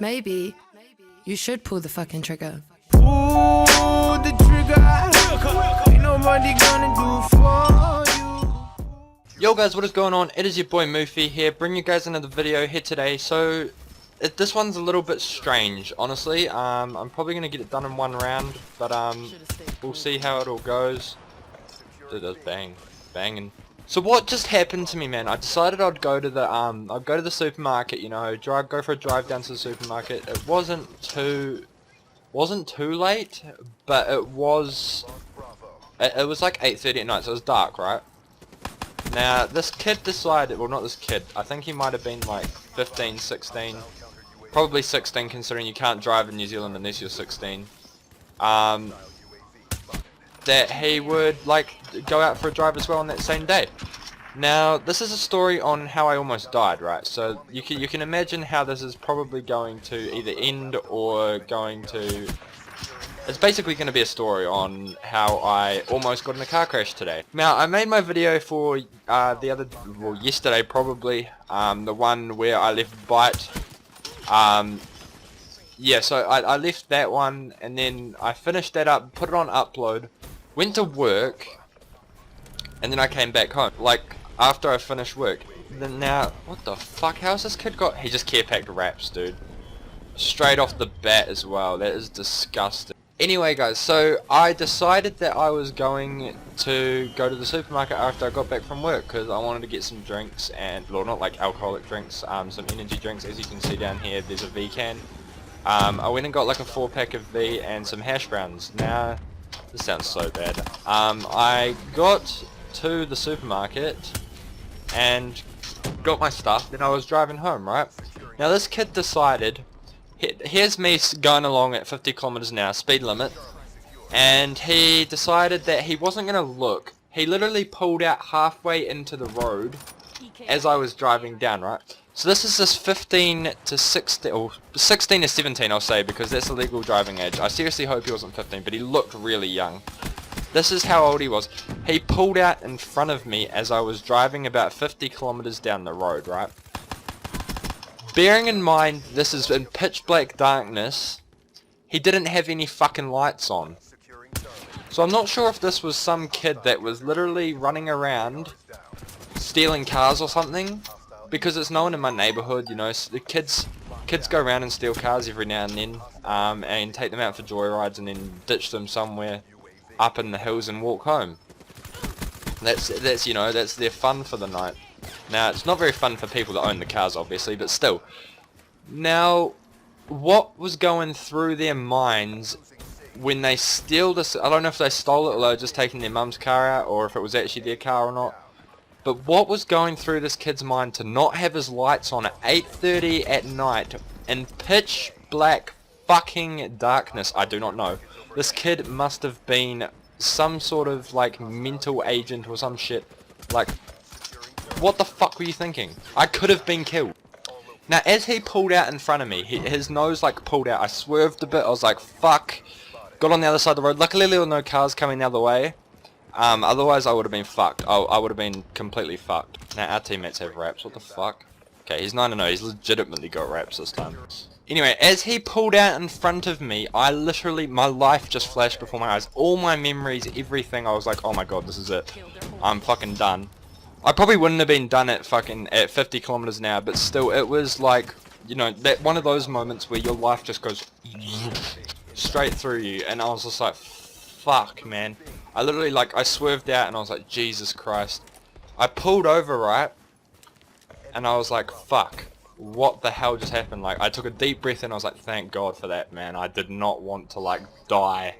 Maybe you should pull the fucking trigger. Pull the trigger. Ain't nobody gonna do for you. Yo guys, what is going on? It is your boy Moofy here, bringing you guys another video here today. So, this one's a little bit strange, honestly. I'm probably going to get it done in one round, but we'll see how it all goes. It does banging. So what just happened to me, man? I decided I'd go to the supermarket, you know, go for a drive down to the supermarket. It wasn't too late, but it was like 8:30 at night, so it was dark, right? Now, this kid decided, well, not this kid, I think he might have been like 15, 16, probably 16 considering you can't drive in New Zealand unless you're 16, that he would like go out for a drive as well on that same day. Now, this is a story on how I almost died, right? So you can imagine how this is probably going to either end or going to... It's basically going to be a story on how I almost got in a car crash today. Now, I made my video for yesterday probably, the one where I left Byte. Yeah, so I left that one, and then I finished that up, put it on upload, went to work, and then I came back home, like, after I finished work. Then now, what the fuck, how's this kid got... He just care packed wraps, dude. Straight off the bat as well, that is disgusting. Anyway guys, so I decided that I was going to go to the supermarket after I got back from work because I wanted to get some drinks, and well, not like alcoholic drinks, some energy drinks. As you can see down here, there's a V can. I went and got like a 4-pack of V and some hash browns. Now, this sounds so bad. I got to the supermarket and got my stuff, then I was driving home, right? Now this kid decided... Here's me going along at 50 kilometers an hour, speed limit, and he decided that he wasn't going to look. He literally pulled out halfway into the road as I was driving down, right? So this is just 15 to 16, or 16 to 17 I'll say, because that's the legal driving age. I seriously hope he wasn't 15, but he looked really young. This is how old he was. He pulled out in front of me as I was driving about 50 kilometers down the road, right? Bearing in mind this is in pitch black darkness, he didn't have any fucking lights on. So I'm not sure if this was some kid that was literally running around stealing cars or something, because it's known in my neighborhood, you know, so the kids go around and steal cars every now and then, and take them out for joyrides and then ditch them somewhere up in the hills and walk home. That's you know, that's their fun for the night. Now, it's not very fun for people that own the cars, obviously, but still. Now, what was going through their minds when they steal this... I don't know if they stole it or they were just taking their mum's car out, or if it was actually their car or not. But what was going through this kid's mind to not have his lights on at 8:30 at night in pitch black fucking darkness? I do not know. This kid must have been some sort of, like, mental agent or some shit. Like... What the fuck were you thinking? I could have been killed. Now, as he pulled out in front of me, his nose like pulled out. I swerved a bit. I was like, fuck. Got on the other side of the road. Luckily, there were no cars coming the other way. Otherwise, I would have been fucked. I would have been completely fucked. Now, our teammates have wraps. What the fuck? Okay, he's 9-0. He's legitimately got wraps this time. Anyway, as he pulled out in front of me, I literally, my life just flashed before my eyes. All my memories, everything. I was like, oh my god, this is it. I'm fucking done. I probably wouldn't have been done at 50 kilometers an hour, but still, it was like, you know, that one of those moments where your life just goes straight through you, and I was just like, fuck, man. I literally, like, I swerved out, and I was like, Jesus Christ. I pulled over, right, and I was like, fuck, what the hell just happened? Like, I took a deep breath, and I was like, thank God for that, man. I did not want to, like, die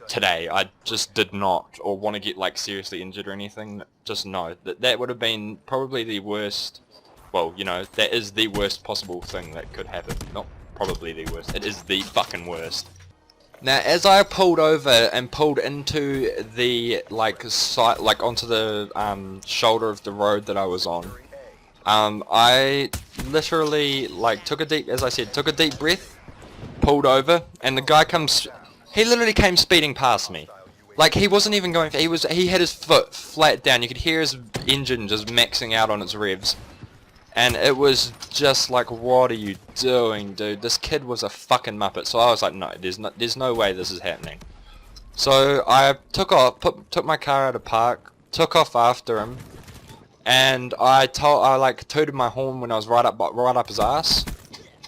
today. I just did not, or want to get like seriously injured or anything. Just no, that would have been probably the worst. Well, you know, that is the worst possible thing that could happen. Not probably the worst, it is the fucking worst. Now, as I pulled over and pulled into the like site, like onto the shoulder of the road that I was on, I literally like took a deep breath, pulled over, and the guy comes. He literally came speeding past me. Like, he wasn't even going... He had his foot flat down. You could hear his engine just maxing out on its revs. And it was just like, what are you doing, dude? This kid was a fucking muppet. So I was like, no, there's no way this is happening. So I took took my car out of park, took off after him, and I like tooted my horn when I was right up his ass,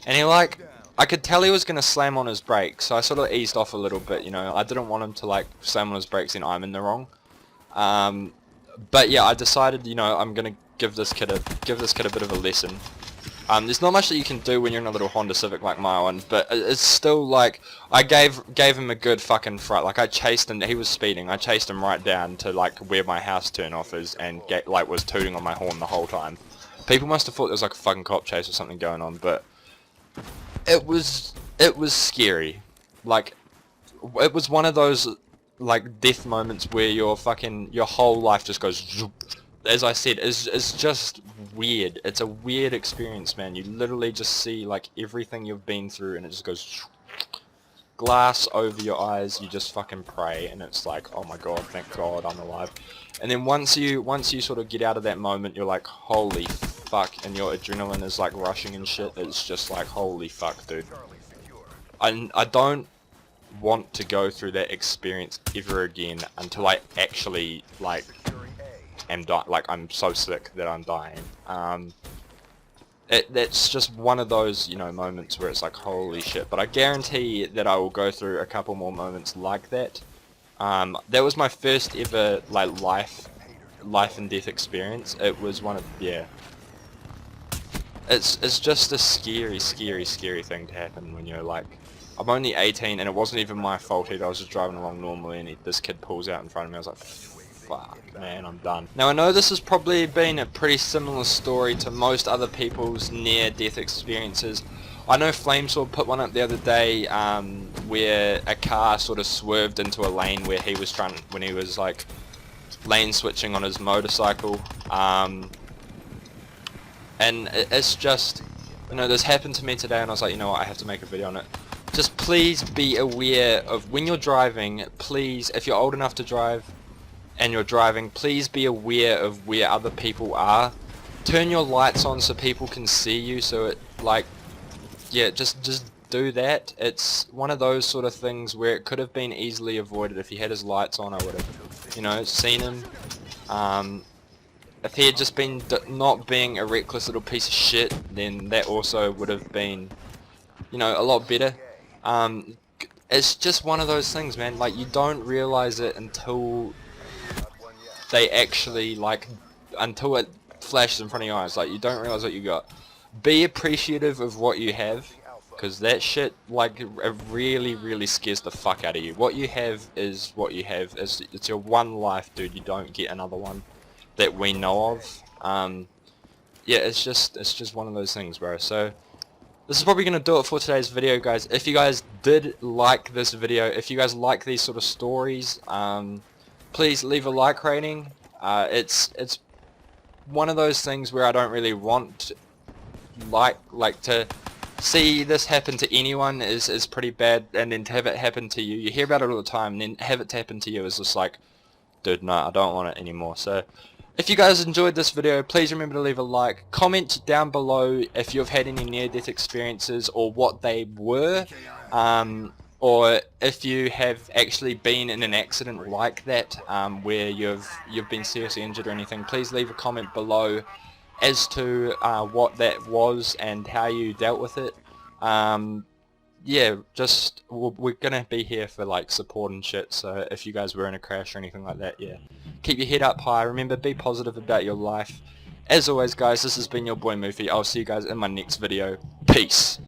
and he like, I could tell he was gonna slam on his brakes, so I sort of eased off a little bit, you know. I didn't want him to like slam on his brakes and I'm in the wrong. But yeah, I decided, you know, I'm gonna give this kid a bit of a lesson. There's not much that you can do when you're in a little Honda Civic like my one, but it's still like, I gave him a good fucking fright. Like, I chased him, he was speeding, I chased him right down to like where my house turn off is, and like was tooting on my horn the whole time. People must have thought there was like a fucking cop chase or something going on, but it was scary. Like, it was one of those like death moments where your whole life just goes zoop. As I said, it's just weird. It's a weird experience, man. You literally just see like everything you've been through, and it just goes glass over your eyes. You just fucking pray, and it's like, oh my god, thank God I'm alive. And then once you sort of get out of that moment, you're like, holy fuck, and your adrenaline is like rushing and shit. It's just like, holy fuck, dude. I don't want to go through that experience ever again until I actually like I'm so sick that I'm dying. That's just one of those, you know, moments where it's like, holy shit. But I guarantee that I will go through a couple more moments like that. That was my first ever like life and death experience. It was one of, yeah. It's just a scary thing to happen when you're like, I'm only 18 and it wasn't even my fault either. I was just driving along normally and this kid pulls out in front of me. I was like, fuck, man, I'm done. Now I know this has probably been a pretty similar story to most other people's near-death experiences. I know Flamesword put one up the other day where a car sort of swerved into a lane where he was when he was like lane switching on his motorcycle. And it's just, you know, this happened to me today and I was like, you know what, I have to make a video on it. Just please be aware of when you're driving, please, if you're old enough to drive, and you're driving, please be aware of where other people are. Turn your lights on so people can see you, so it like, yeah, just do that. It's one of those sort of things where it could have been easily avoided. If he had his lights on, I would have, you know, seen him. If he had just been not being a reckless little piece of shit, then that also would have been, you know, a lot better. It's just one of those things, man. Like, you don't realize it until they actually, like, until it flashes in front of your eyes. Like, you don't realize what you got. Be appreciative of what you have, because that shit, like, it really scares the fuck out of you. What you have is what you have. It's your one life, dude. You don't get another one that we know of. Yeah, it's just one of those things, bro. So this is probably going to do it for today's video, guys. If you guys did like this video, if you guys like these sort of stories, please leave a like rating. It's one of those things where I don't really want like to see this happen to anyone is pretty bad, and then to have it happen to you hear about it all the time, and then have it happen to you is just like, dude, no, I don't want it anymore. So if you guys enjoyed this video, please remember to leave a like. Comment down below if you've had any near-death experiences or what they were, or if you have actually been in an accident like that, where you've been seriously injured or anything. Please leave a comment below as to what that was and how you dealt with it. Yeah, just we're gonna be here for like support and shit. So if you guys were in a crash or anything like that, yeah, keep your head up high. Remember, be positive about your life. As always, guys, this has been your boy Moofy. I'll see you guys in my next video. Peace.